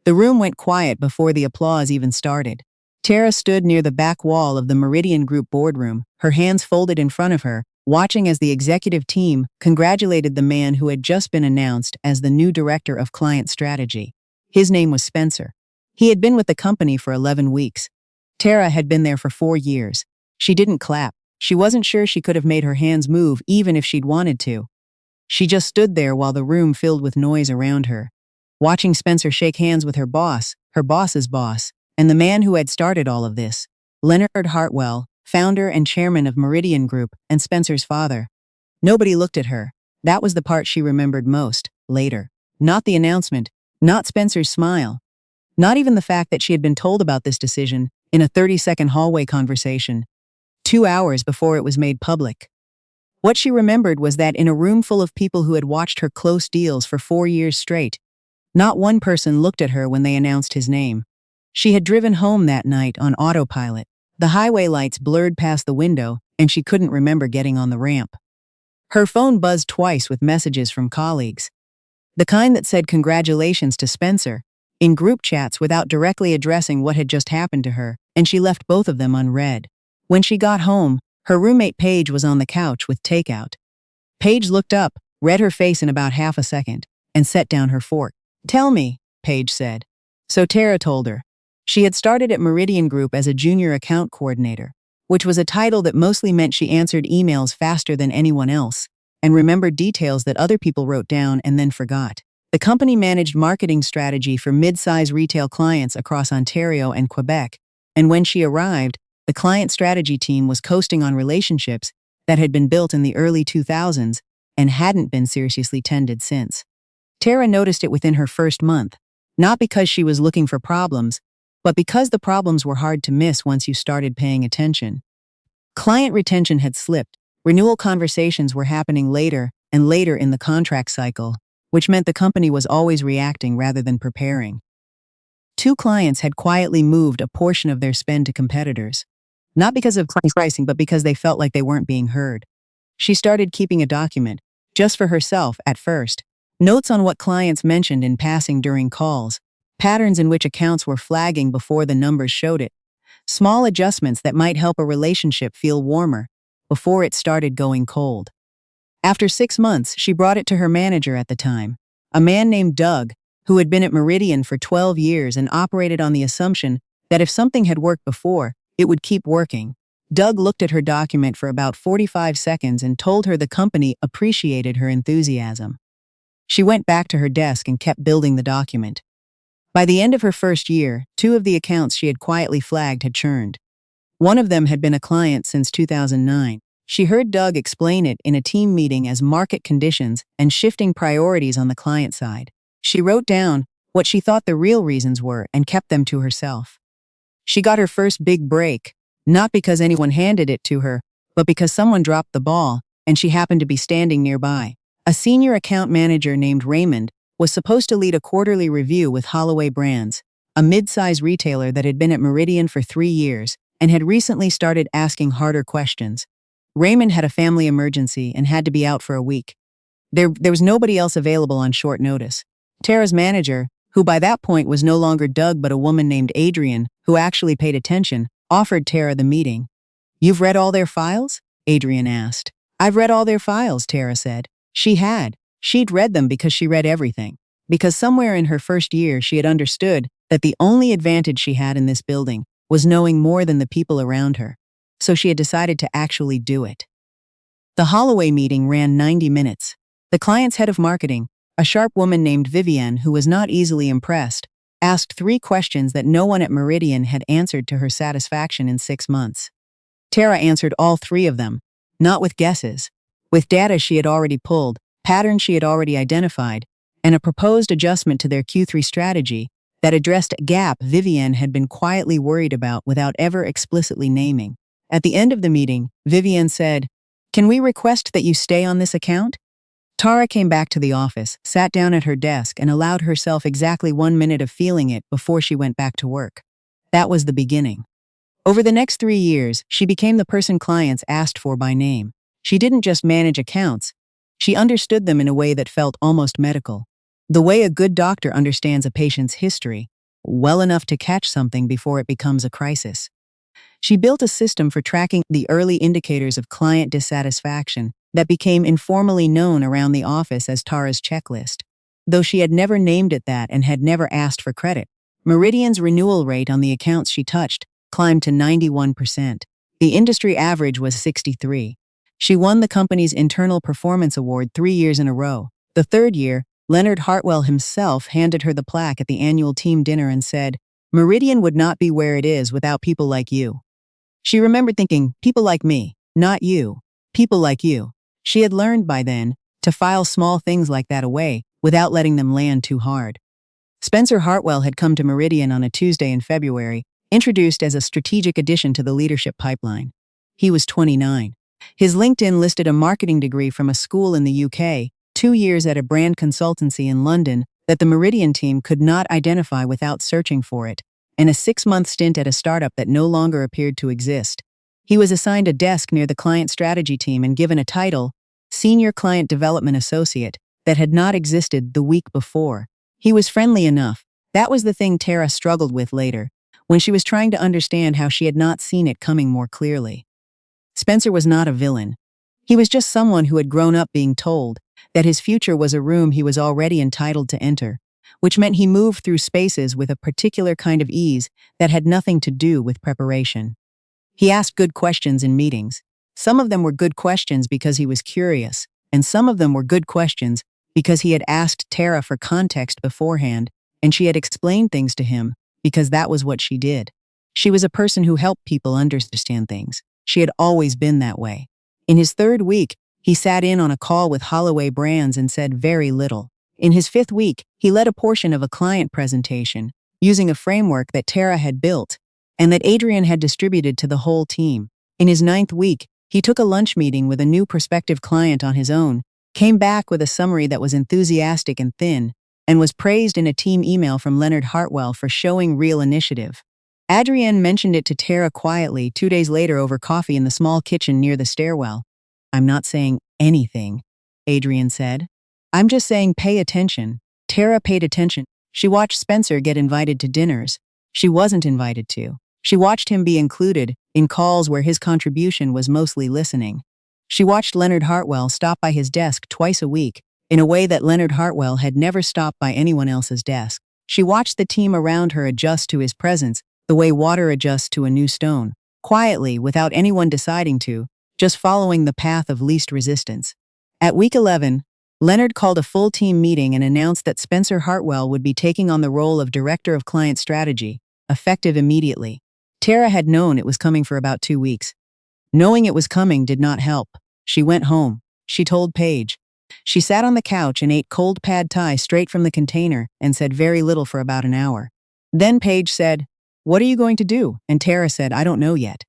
The room went quiet before the applause even started. Tara stood near the back wall of the Meridian Group boardroom, her hands folded in front of her, watching as the executive team congratulated the man who had just been announced as the new director of client strategy. His name was Spencer. He had been with the company for 11 weeks. Tara had been there for 4 years. She didn't clap. She wasn't sure she could have made her hands move even if she'd wanted to. She just stood there while the room filled with noise around her, watching Spencer shake hands with her boss's boss, and the man who had started all of this, Leonard Hartwell, founder and chairman of Meridian Group and Spencer's father. Nobody looked at her. That was the part she remembered most, later. Not the announcement, not Spencer's smile, not even the fact that she had been told about this decision in a 30-second hallway conversation, 2 hours before it was made public. What she remembered was that in a room full of people who had watched her close deals for 4 years straight, not one person looked at her when they announced his name. She had driven home that night on autopilot. The highway lights blurred past the window, and she couldn't remember getting on the ramp. Her phone buzzed twice with messages from colleagues. The kind that said congratulations to Spencer, in group chats without directly addressing what had just happened to her, and she left both of them unread. When she got home, her roommate Paige was on the couch with takeout. Paige looked up, read her face in about half a second, and set down her fork. "Tell me," Paige said. So Tara told her. She had started at Meridian Group as a junior account coordinator, which was a title that mostly meant she answered emails faster than anyone else and remembered details that other people wrote down and then forgot. The company managed marketing strategy for mid-size retail clients across Ontario and Quebec, and when she arrived, the client strategy team was coasting on relationships that had been built in the early 2000s and hadn't been seriously tended since. Tara noticed it within her first month, not because she was looking for problems, but because the problems were hard to miss once you started paying attention. Client retention had slipped. Renewal conversations were happening later and later in the contract cycle, which meant the company was always reacting rather than preparing. 2 clients had quietly moved a portion of their spend to competitors, not because of pricing, but because they felt like they weren't being heard. She started keeping a document, just for herself at first, notes on what clients mentioned in passing during calls, patterns in which accounts were flagging before the numbers showed it, small adjustments that might help a relationship feel warmer before it started going cold. After 6 months, she brought it to her manager at the time, a man named Doug, who had been at Meridian for 12 years and operated on the assumption that if something had worked before, it would keep working. Doug looked at her document for about 45 seconds and told her the company appreciated her enthusiasm. She went back to her desk and kept building the document. By the end of her first year, 2 of the accounts she had quietly flagged had churned. One of them had been a client since 2009. She heard Doug explain it in a team meeting as market conditions and shifting priorities on the client side. She wrote down what she thought the real reasons were and kept them to herself. She got her first big break, not because anyone handed it to her, but because someone dropped the ball and she happened to be standing nearby. A senior account manager named Raymond was supposed to lead a quarterly review with Holloway Brands, a mid-size retailer that had been at Meridian for 3 years and had recently started asking harder questions. Raymond had a family emergency and had to be out for a week. There was nobody else available on short notice. Tara's manager, who by that point was no longer Doug but a woman named Adrian, who actually paid attention, offered Tara the meeting. "You've read all their files?" Adrian asked. "I've read all their files," Tara said. She had. She'd read them because she read everything. Because somewhere in her first year she had understood that the only advantage she had in this building was knowing more than the people around her. So she had decided to actually do it. The Holloway meeting ran 90 minutes. The client's head of marketing, a sharp woman named Vivienne who was not easily impressed, asked 3 questions that no one at Meridian had answered to her satisfaction in 6 months. Tara answered all 3 of them, not with guesses, with data she had already pulled, patterns she had already identified, and a proposed adjustment to their Q3 strategy that addressed a gap Vivienne had been quietly worried about without ever explicitly naming. At the end of the meeting, Vivienne said, "Can we request that you stay on this account?" Tara came back to the office, sat down at her desk, and allowed herself exactly 1 minute of feeling it before she went back to work. That was the beginning. Over the next 3 years, she became the person clients asked for by name. She didn't just manage accounts. She understood them in a way that felt almost medical. The way a good doctor understands a patient's history. well enough to catch something before it becomes a crisis. She built a system for tracking the early indicators of client dissatisfaction that became informally known around the office as Tara's checklist. Though she had never named it that and had never asked for credit, Meridian's renewal rate on the accounts she touched climbed to 91%. The industry average was 63%. She won the company's Internal Performance Award 3 years in a row. The third year, Leonard Hartwell himself handed her the plaque at the annual team dinner and said, "Meridian would not be where it is without people like you." She remembered thinking, people like me, not you, people like you. She had learned by then to file small things like that away without letting them land too hard. Spencer Hartwell had come to Meridian on a Tuesday in February, introduced as a strategic addition to the leadership pipeline. He was 29. His LinkedIn listed a marketing degree from a school in the UK, 2 years at a brand consultancy in London that the Meridian team could not identify without searching for it, and a 6-month stint at a startup that no longer appeared to exist. He was assigned a desk near the client strategy team and given a title, Senior Client Development Associate, that had not existed the week before. He was friendly enough. That was the thing Tara struggled with later, when she was trying to understand how she had not seen it coming more clearly. Spencer was not a villain. He was just someone who had grown up being told that his future was a room he was already entitled to enter, which meant he moved through spaces with a particular kind of ease that had nothing to do with preparation. He asked good questions in meetings. Some of them were good questions because he was curious, and some of them were good questions because he had asked Tara for context beforehand, and she had explained things to him because that was what she did. She was a person who helped people understand things. She had always been that way. In his 3rd week, he sat in on a call with Holloway Brands and said very little. In his 5th week, he led a portion of a client presentation, using a framework that Tara had built and that Adrian had distributed to the whole team. In his 9th week, he took a lunch meeting with a new prospective client on his own, came back with a summary that was enthusiastic and thin, and was praised in a team email from Leonard Hartwell for showing real initiative. Adrienne mentioned it to Tara quietly 2 days later over coffee in the small kitchen near the stairwell. "I'm not saying anything," Adrienne said. "I'm just saying pay attention." Tara paid attention. She watched Spencer get invited to dinners she wasn't invited to. She watched him be included in calls where his contribution was mostly listening. She watched Leonard Hartwell stop by his desk twice a week, in a way that Leonard Hartwell had never stopped by anyone else's desk. She watched the team around her adjust to his presence, the way water adjusts to a new stone, quietly, without anyone deciding to, just following the path of least resistance. At week 11, Leonard called a full team meeting and announced that Spencer Hartwell would be taking on the role of Director of Client Strategy, effective immediately. Tara had known it was coming for about 2 weeks. Knowing it was coming did not help. She went home. She told Paige. She sat on the couch and ate cold pad thai straight from the container and said very little for about an hour. Then Paige said, "What are you going to do?" And Tara said, "I don't know yet."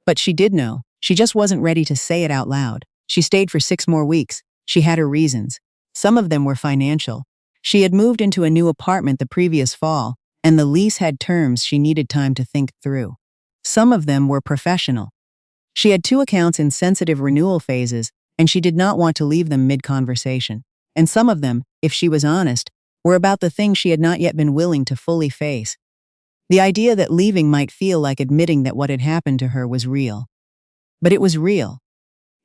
But she did know. She just wasn't ready to say it out loud. She stayed for 6 more weeks. She had her reasons. Some of them were financial. She had moved into a new apartment the previous fall, and the lease had terms she needed time to think through. Some of them were professional. She had 2 accounts in sensitive renewal phases, and she did not want to leave them mid-conversation. And some of them, if she was honest, were about the things she had not yet been willing to fully face. The idea that leaving might feel like admitting that what had happened to her was real. But it was real.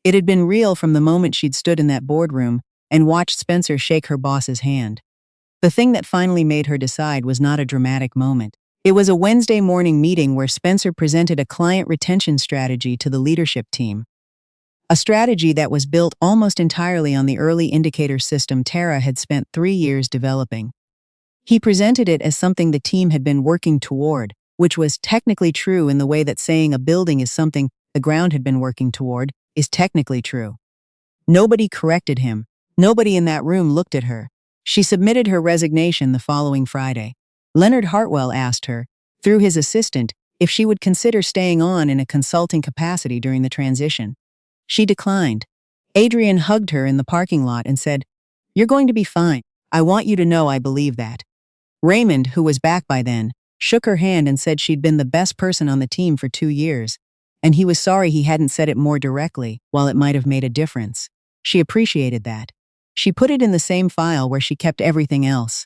It had been real from the moment she'd stood in that boardroom and watched Spencer shake her boss's hand. The thing that finally made her decide was not a dramatic moment. It was a Wednesday morning meeting where Spencer presented a client retention strategy to the leadership team. A strategy that was built almost entirely on the early indicator system Tara had spent 3 years developing. He presented it as something the team had been working toward, which was technically true in the way that saying a building is something the ground had been working toward is technically true. Nobody corrected him. Nobody in that room looked at her. She submitted her resignation the following Friday. Leonard Hartwell asked her, through his assistant, if she would consider staying on in a consulting capacity during the transition. She declined. Adrian hugged her in the parking lot and said, "You're going to be fine. I want you to know I believe that." Raymond, who was back by then, shook her hand and said she'd been the best person on the team for 2 years, and he was sorry he hadn't said it more directly, while it might have made a difference. She appreciated that. She put it in the same file where she kept everything else.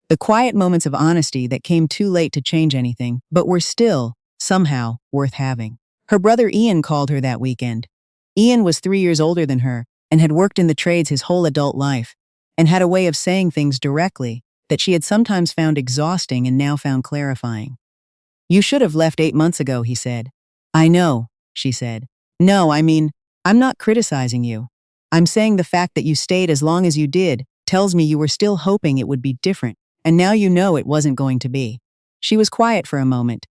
The quiet moments of honesty that came too late to change anything, but were still, somehow, worth having. Her brother Ian called her that weekend. Ian was 3 years older than her and had worked in the trades his whole adult life, and had a way of saying things directly that she had sometimes found exhausting and now found clarifying. "You should have left 8 months ago," he said. "I know," she said. "No, I mean, I'm not criticizing you. I'm saying the fact that you stayed as long as you did tells me you were still hoping it would be different, and now you know it wasn't going to be." She was quiet for a moment.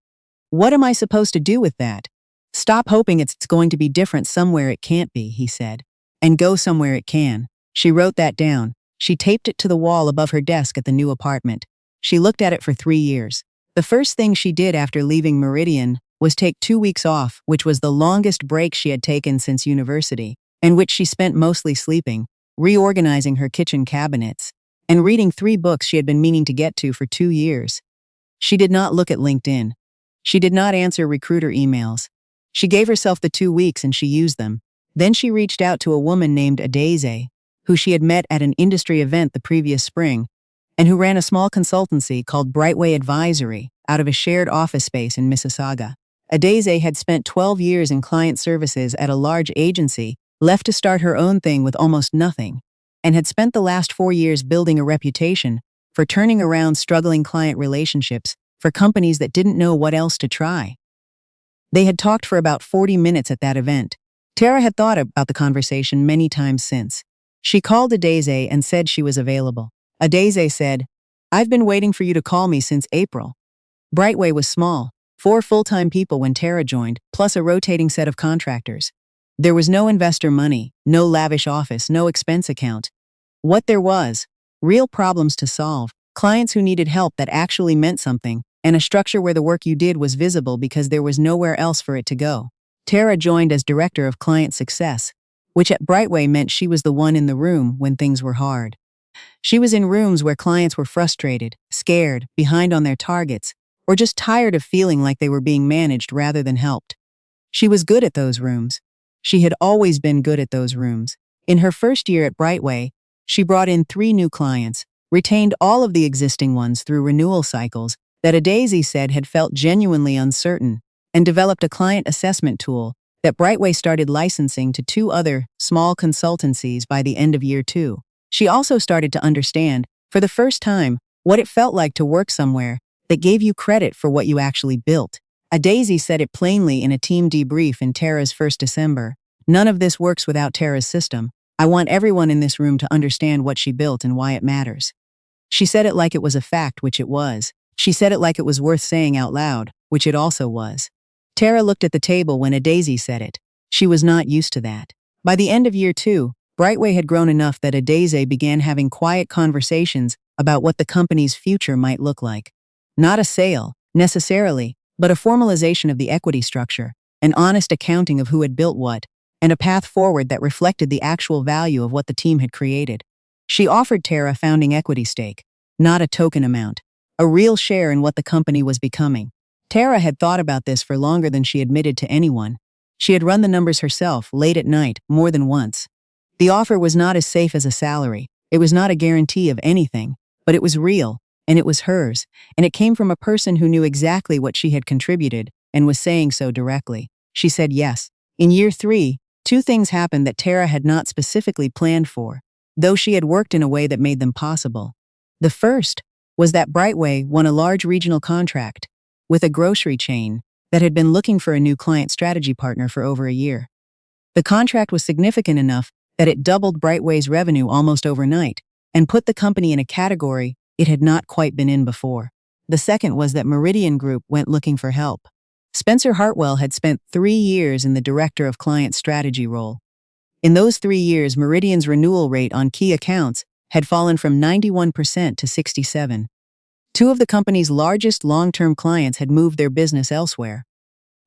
"What am I supposed to do with that?" "Stop hoping it's going to be different somewhere it can't be," he said. "And go somewhere it can." She wrote that down. She taped it to the wall above her desk at the new apartment. She looked at it for 3 years. The first thing she did after leaving Meridian was take 2 weeks off, which was the longest break she had taken since university, and which she spent mostly sleeping, reorganizing her kitchen cabinets, and reading 3 books she had been meaning to get to for 2 years. She did not look at LinkedIn. She did not answer recruiter emails. She gave herself the 2 weeks and she used them. Then she reached out to a woman named Adeze, who she had met at an industry event the previous spring, and who ran a small consultancy called Brightway Advisory out of a shared office space in Mississauga. Adeze had spent 12 years in client services at a large agency, left to start her own thing with almost nothing, and had spent the last 4 years building a reputation for turning around struggling client relationships for companies that didn't know what else to try. They had talked for about 40 minutes at that event. Tara had thought about the conversation many times since. She called Adeze and said she was available. Adeze said, "I've been waiting for you to call me since April." Brightway was small, 4 full-time people when Tara joined, plus a rotating set of contractors. There was no investor money, no lavish office, no expense account. What there was, real problems to solve, clients who needed help that actually meant something, and a structure where the work you did was visible because there was nowhere else for it to go. Tara joined as Director of Client Success, which at Brightway meant she was the one in the room when things were hard. She was in rooms where clients were frustrated, scared, behind on their targets, or just tired of feeling like they were being managed rather than helped. She was good at those rooms. She had always been good at those rooms. In her first year at Brightway, she brought in 3 new clients, retained all of the existing ones through renewal cycles that Adeze said had felt genuinely uncertain, and developed a client assessment tool that Brightway started licensing to 2 other small consultancies by the end of year 2. She also started to understand, for the first time, what it felt like to work somewhere that gave you credit for what you actually built. Adeze said it plainly in a team debrief in Tara's first December. "None of this works without Tara's system. I want everyone in this room to understand what she built and why it matters." She said it like it was a fact, which it was. She said it like it was worth saying out loud, which it also was. Tara looked at the table when Adeze said it. She was not used to that. By the end of year 2, Brightway had grown enough that Adeze began having quiet conversations about what the company's future might look like. Not a sale, necessarily, but a formalization of the equity structure, an honest accounting of who had built what, and a path forward that reflected the actual value of what the team had created. She offered Tara founding equity stake, not a token amount, a real share in what the company was becoming. Tara had thought about this for longer than she admitted to anyone. She had run the numbers herself, late at night, more than once. The offer was not as safe as a salary. It was not a guarantee of anything, but it was real, and it was hers, and it came from a person who knew exactly what she had contributed and was saying so directly. She said yes. In year 3, 2 things happened that Tara had not specifically planned for, though she had worked in a way that made them possible. The first was that Brightway won a large regional contract with a grocery chain that had been looking for a new client strategy partner for over a year. The contract was significant enough that it doubled Brightway's revenue almost overnight and put the company in a category it had not quite been in before. The second was that Meridian Group went looking for help. Spencer Hartwell had spent 3 years in the Director of Client Strategy role. In those 3 years, Meridian's renewal rate on key accounts had fallen from 91% to 67%. 2 of the company's largest long-term clients had moved their business elsewhere.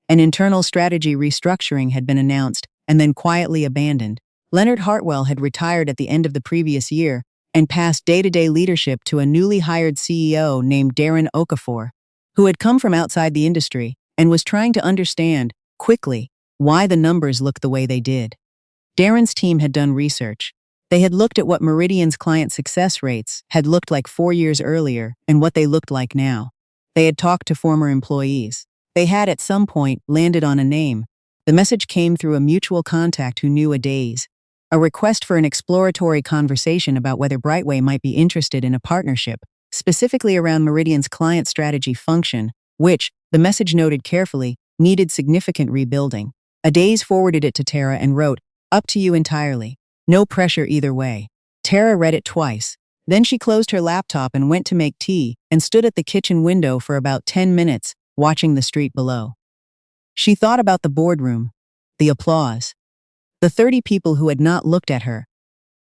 An internal strategy restructuring had been announced and then quietly abandoned. Leonard Hartwell had retired at the end of the previous year and passed day-to-day leadership to a newly hired CEO named Darren Okafor, who had come from outside the industry and was trying to understand, quickly, why the numbers looked the way they did. Darren's team had done research. They had looked at what Meridian's client success rates had looked like 4 years earlier and what they looked like now. They had talked to former employees. They had at some point landed on a name. The message came through a mutual contact who knew a days. A request for an exploratory conversation about whether Brightway might be interested in a partnership, specifically around Meridian's client strategy function, which, the message noted carefully, needed significant rebuilding. A days forwarded it to Tara and wrote, "Up to you entirely. No pressure either way." Tara read it twice. Then she closed her laptop and went to make tea and stood at the kitchen window for about 10 minutes, watching the street below. She thought about the boardroom, the applause, the 30 people who had not looked at her.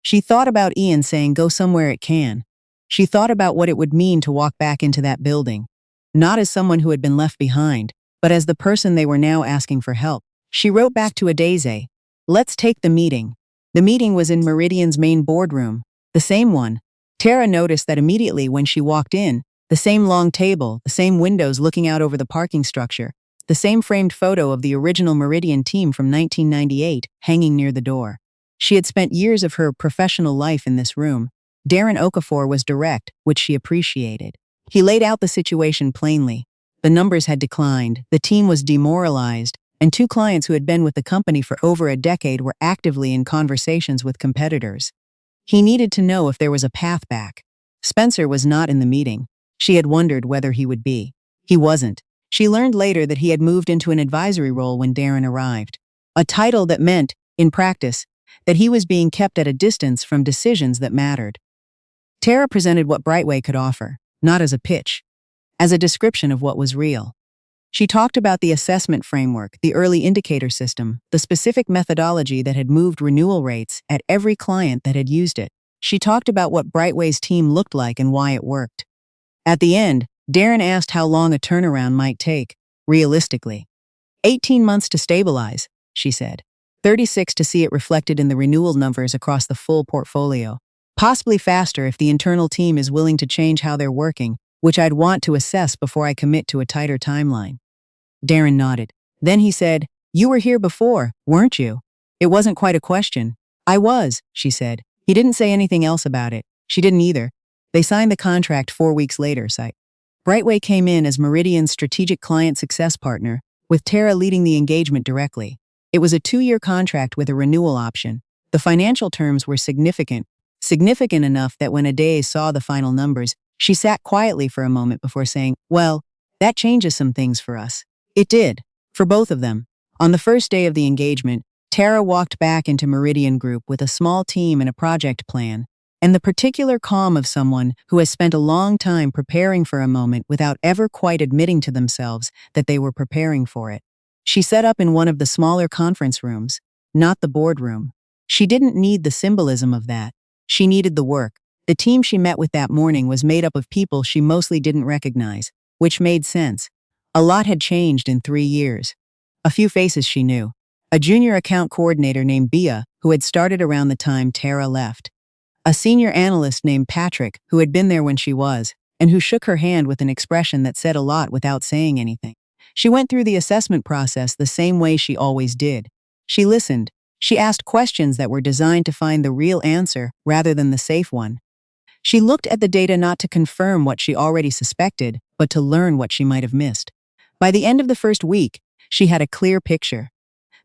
She thought about Ian saying, "Go somewhere it can." She thought about what it would mean to walk back into that building, not as someone who had been left behind, but as the person they were now asking for help. She wrote back to Adeze, "Let's take the meeting." The meeting was in Meridian's main boardroom, the same one. Tara noticed that immediately when she walked in, the same long table, the same windows looking out over the parking structure, the same framed photo of the original Meridian team from 1998 hanging near the door. She had spent years of her professional life in this room. Darren Okafor was direct, which she appreciated. He laid out the situation plainly. The numbers had declined, the team was demoralized, and two clients who had been with the company for over a decade were actively in conversations with competitors. He needed to know if there was a path back. Spencer was not in the meeting. She had wondered whether he would be. He wasn't. She learned later that he had moved into an advisory role when Darren arrived. A title that meant, in practice, that he was being kept at a distance from decisions that mattered. Tara presented what Brightway could offer, not as a pitch, as a description of what was real. She talked about the assessment framework, the early indicator system, the specific methodology that had moved renewal rates at every client that had used it. She talked about what Brightway's team looked like and why it worked. At the end, Darren asked how long a turnaround might take, realistically. 18 months to stabilize, she said. 36 to see it reflected in the renewal numbers across the full portfolio. Possibly faster if the internal team is willing to change how they're working, which I'd want to assess before I commit to a tighter timeline. Darren nodded. Then he said, "You were here before, weren't you?" It wasn't quite a question. "I was," she said. He didn't say anything else about it. She didn't either. They signed the contract 4 weeks later. Brightway came in as Meridian's strategic client success partner, with Tara leading the engagement directly. It was a 2-year contract with a renewal option. The financial terms were significant enough that when Adeze saw the final numbers, she sat quietly for a moment before saying, "Well, that changes some things for us." It did, for both of them. On the first day of the engagement, Tara walked back into Meridian Group with a small team and a project plan, and the particular calm of someone who has spent a long time preparing for a moment without ever quite admitting to themselves that they were preparing for it. She set up in one of the smaller conference rooms, not the boardroom. She didn't need the symbolism of that. She needed the work. The team she met with that morning was made up of people she mostly didn't recognize, which made sense. A lot had changed in 3 years. A few faces she knew. A junior account coordinator named Bia, who had started around the time Tara left. A senior analyst named Patrick, who had been there when she was, and who shook her hand with an expression that said a lot without saying anything. She went through the assessment process the same way she always did. She listened. She asked questions that were designed to find the real answer rather than the safe one. She looked at the data not to confirm what she already suspected, but to learn what she might have missed. By the end of the first week, she had a clear picture.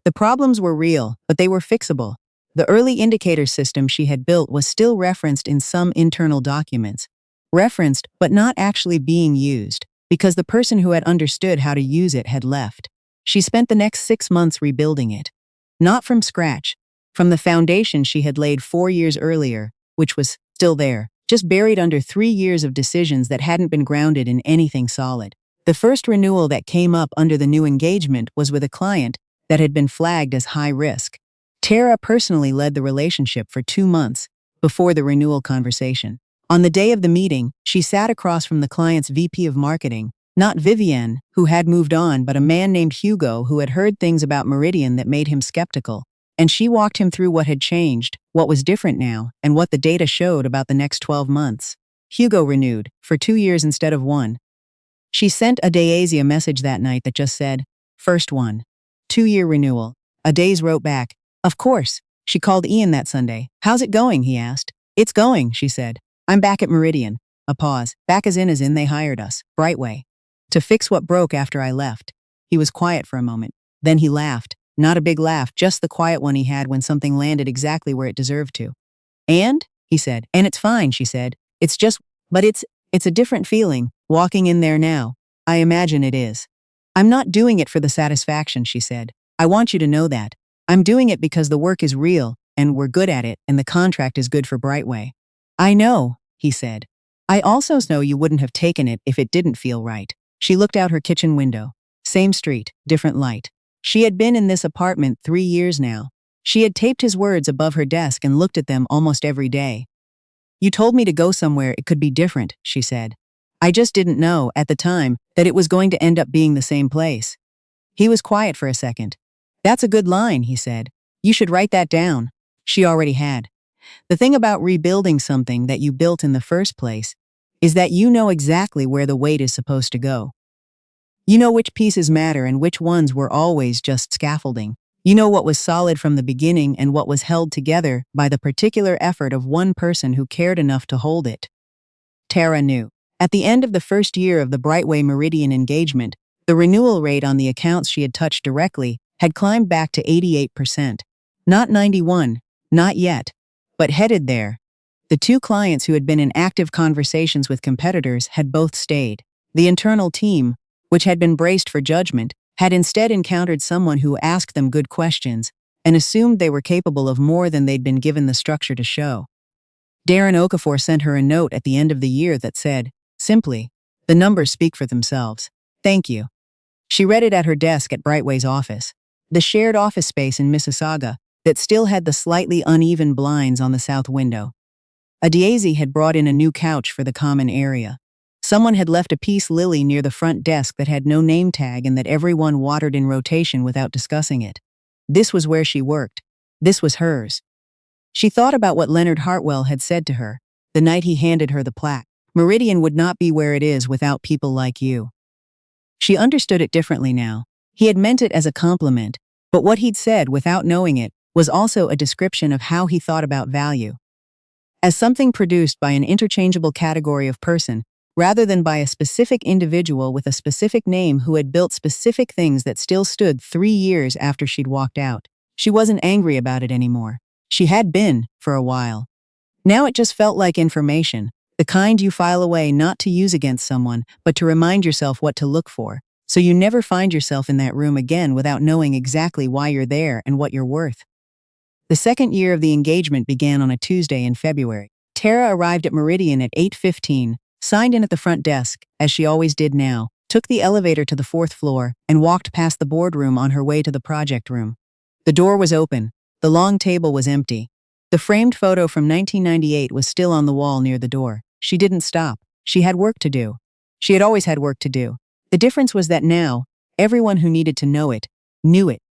The problems were real, but they were fixable. The early indicator system she had built was still referenced in some internal documents. Referenced, but not actually being used, because the person who had understood how to use it had left. She spent the next 6 months rebuilding it. Not from scratch, from the foundation she had laid 4 years earlier, which was still there, just buried under 3 years of decisions that hadn't been grounded in anything solid. The first renewal that came up under the new engagement was with a client that had been flagged as high risk. Tara personally led the relationship for 2 months before the renewal conversation. On the day of the meeting, she sat across from the client's VP of marketing, not Vivienne, who had moved on, but a man named Hugo who had heard things about Meridian that made him skeptical. And she walked him through what had changed, what was different now, and what the data showed about the next 12 months. Hugo renewed, for 2 years instead of 1. She sent Adeze a message that night that just said, "First one. 2-year renewal." Adeze wrote back, "Of course." She called Ian that Sunday. "How's it going?" he asked. "It's going," she said. "I'm back at Meridian." A pause. "Back as in they hired us. Brightway. To fix what broke after I left." He was quiet for a moment. Then he laughed. Not a big laugh, just the quiet one he had when something landed exactly where it deserved to. "And?" he said. "And it's fine," she said. "It's just, but it's a different feeling, walking in there now. I imagine it is." "I'm not doing it for the satisfaction," she said. "I want you to know that. I'm doing it because the work is real, and we're good at it, and the contract is good for Brightway." "I know," he said. "I also know you wouldn't have taken it if it didn't feel right." She looked out her kitchen window. Same street, different light. She had been in this apartment 3 years now. She had taped his words above her desk and looked at them almost every day. "You told me to go somewhere it could be different," she said. "I just didn't know, at the time, that it was going to end up being the same place." He was quiet for a second. "That's a good line," he said. "You should write that down." She already had. The thing about rebuilding something that you built in the first place is that you know exactly where the weight is supposed to go. You know which pieces matter and which ones were always just scaffolding. You know what was solid from the beginning and what was held together by the particular effort of one person who cared enough to hold it. Tara knew. At the end of the first year of the Brightway Meridian engagement, the renewal rate on the accounts she had touched directly had climbed back to 88%. Not 91, not yet, but headed there. The 2 clients who had been in active conversations with competitors had both stayed. The internal team, which had been braced for judgment, had instead encountered someone who asked them good questions and assumed they were capable of more than they'd been given the structure to show. Darren Okafor sent her a note at the end of the year that said, simply, "The numbers speak for themselves. Thank you." She read it at her desk at Brightway's office, the shared office space in Mississauga that still had the slightly uneven blinds on the south window. A Daisy had brought in a new couch for the common area. Someone had left a peace lily near the front desk that had no name tag and that everyone watered in rotation without discussing it. This was where she worked. This was hers. She thought about what Leonard Hartwell had said to her the night he handed her the plaque. "Meridian would not be where it is without people like you." She understood it differently now. He had meant it as a compliment, but what he'd said, without knowing it, was also a description of how he thought about value. As something produced by an interchangeable category of person, rather than by a specific individual with a specific name who had built specific things that still stood 3 years after she'd walked out. She wasn't angry about it anymore. She had been, for a while. Now it just felt like information, the kind you file away not to use against someone, but to remind yourself what to look for, so you never find yourself in that room again without knowing exactly why you're there and what you're worth. The second year of the engagement began on a Tuesday in February. Tara arrived at Meridian at 8:15, signed in at the front desk, as she always did now, took the elevator to the 4th floor, and walked past the boardroom on her way to the project room. The door was open. The long table was empty. The framed photo from 1998 was still on the wall near the door. She didn't stop. She had work to do. She had always had work to do. The difference was that now, everyone who needed to know it, knew it.